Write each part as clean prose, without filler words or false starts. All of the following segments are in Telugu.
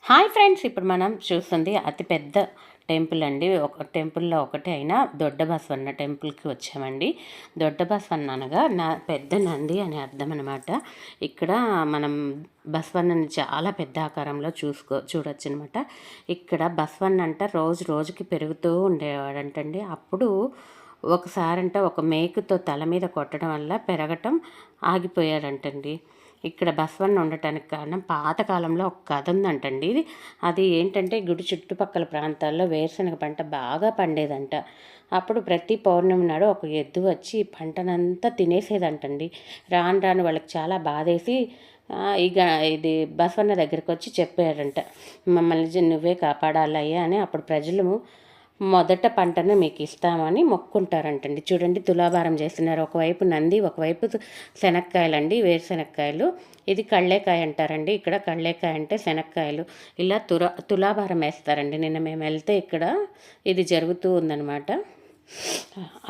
హాయ్ ఫ్రెండ్స్, ఇప్పుడు మనం చూస్తుంది అతిపెద్ద టెంపుల్ అండి. ఒక టెంపుల్లో ఒకటి అయిన దొడ్డ బసవన్న టెంపుల్కి వచ్చామండి. దొడ్డ బసవన్న అనగా పెద్ద నంది అని అర్థం అనమాట. ఇక్కడ మనం బసవన్నని చాలా పెద్ద ఆకారంలో చూడొచ్చు అనమాట. ఇక్కడ బసవన్న అంట రోజు రోజుకి పెరుగుతూ ఉండేవాడంటండి. అప్పుడు ఒకసారంట ఒక మేకుతో తల మీద కొట్టడం వల్ల పెరగటం ఆగిపోయాడంటండి. ఇక్కడ బసవన్న ఉండటానికి కారణం పాతకాలంలో ఒక కథ ఉందంటండి. అది ఏంటంటే గుడి చుట్టుపక్కల ప్రాంతాల్లో వేరుశనగ పంట బాగా పండేదంట. అప్పుడు ప్రతి పౌర్ణమి నాడు ఒక ఎద్దు వచ్చి ఈ పంటనంతా తినేసేదంటండి. రాను రాను వాళ్ళకి చాలా బాధేసి ఇక ఇది బసవన్న దగ్గరికి వచ్చి చెప్పారంట, మమ్మల్ని నువ్వే కాపాడాలయ్యా అని. అప్పుడు ప్రజలు మొదట పంటను మీకు ఇస్తామని మొక్కుంటారంటండి. చూడండి, తులాభారం చేస్తున్నారు. ఒకవైపు నంది, ఒకవైపు శనక్కాయలండి, వేరుశనక్కాయలు. ఇది కళ్ళేకాయ అంటారండి. ఇక్కడ కళ్ళేకాయ అంటే శనక్కాయలు. ఇలా తులాభారం వేస్తారండి. నిన్న మేము వెళ్తే ఇక్కడ ఇది జరుగుతూ ఉందన్నమాట.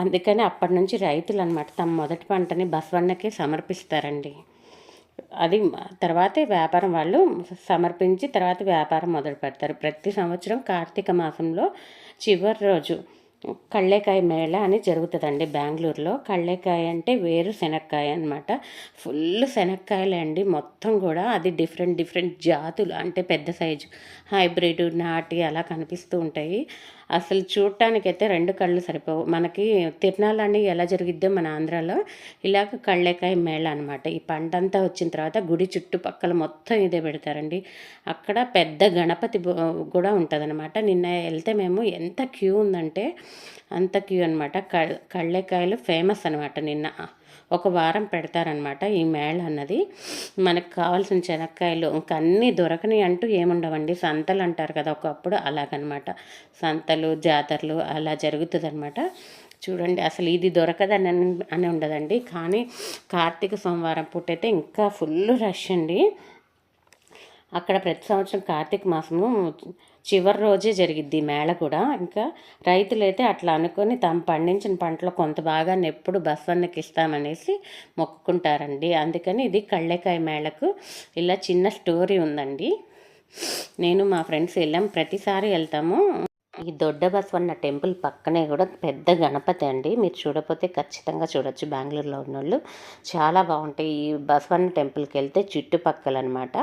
అందుకని అప్పటి నుంచి రైతులు అనమాట తమ మొదటి పంటని బసవన్నకి సమర్పిస్తారండి. అది తర్వాతే వ్యాపారం వాళ్ళు సమర్పించి తర్వాత వ్యాపారం మొదలు పెడతారు. ప్రతి సంవత్సరం కార్తీక మాసంలో చివరి రోజు కళ్ళేకాయ మేళ అని జరుగుతుందండి బెంగళూరులో. కళ్ళేకాయ అంటే వేరు శనక్కాయ అనమాట. ఫుల్ శనక్కాయలే అండి మొత్తం కూడా. అది డిఫరెంట్ డిఫరెంట్ జాతులు అంటే పెద్ద సైజు, హైబ్రిడ్, నాటి అలా కనిపిస్తూ ఉంటాయి. అసలు చూడటానికైతే రెండు కళ్ళు సరిపోవు. మనకి తిరణాలని ఎలా జరిగిద్దో మన ఆంధ్రాలో ఇలాగ కళ్ళేకాయ మేళ అనమాట. ఈ పంటంతా వచ్చిన తర్వాత గుడి చుట్టుపక్కల మొత్తం ఇదే పెడతారండి. అక్కడ పెద్ద గణపతి కూడా ఉంటుందన్నమాట. నిన్న వెళ్తే మేము ఎంత క్యూ ఉందంటే అంత క్యూ అనమాట. కళ్ళేకాయలు ఫేమస్ అనమాట. నిన్న ఒక వారం పెడతారనమాట ఈ మేళ అన్నది. మనకు కావాల్సిన శనక్కాయలు ఇంకా అన్నీ దొరకని అంటూ ఏముండవండి. సంతలు అంటారు కదా ఒకప్పుడు, అలాగనమాట. సంతలు, జాతరలు అలా జరుగుతుంది అనమాట. చూడండి, అసలు ఇది దొరకదని అని ఉండదండి. కానీ కార్తీక సోమవారం పూటైతే ఇంకా ఫుల్ రష్ అండి. అక్కడ ప్రతి సంవత్సరం కార్తీక మాసము చివరి రోజే జరిగిద్ది మేళ కూడా. ఇంకా రైతులైతే అట్లా అనుకొని తాము పండించిన పంటలో కొంత భాగాన్ని ఎప్పుడు బసవన్నకి ఇస్తామనేసి మొక్కుకుంటారండి. అందుకని ఇది కళ్ళేకాయ మేళకు ఇలా చిన్న స్టోరీ ఉందండి. నేను మా ఫ్రెండ్స్ వెళ్ళాం, ప్రతిసారి వెళ్తాము. ఈ దొడ్డ బసవన్న టెంపుల్ పక్కనే కూడా పెద్ద గణపతి అండి. మీరు చూడకపోతే ఖచ్చితంగా చూడొచ్చు. బెంగళూరులో ఉన్నోళ్ళు చాలా బాగుంటాయి. ఈ బసవన్న టెంపుల్కి వెళ్తే చుట్టుపక్కల అనమాట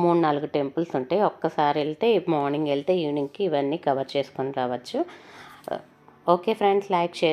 3-4 టెంపుల్స్ ఉంటాయి. ఒక్కసారి వెళ్తే మార్నింగ్ వెళ్తే ఈవినింగ్కి ఇవన్నీ కవర్ చేసుకొని రావచ్చు. Okay friends, like, share.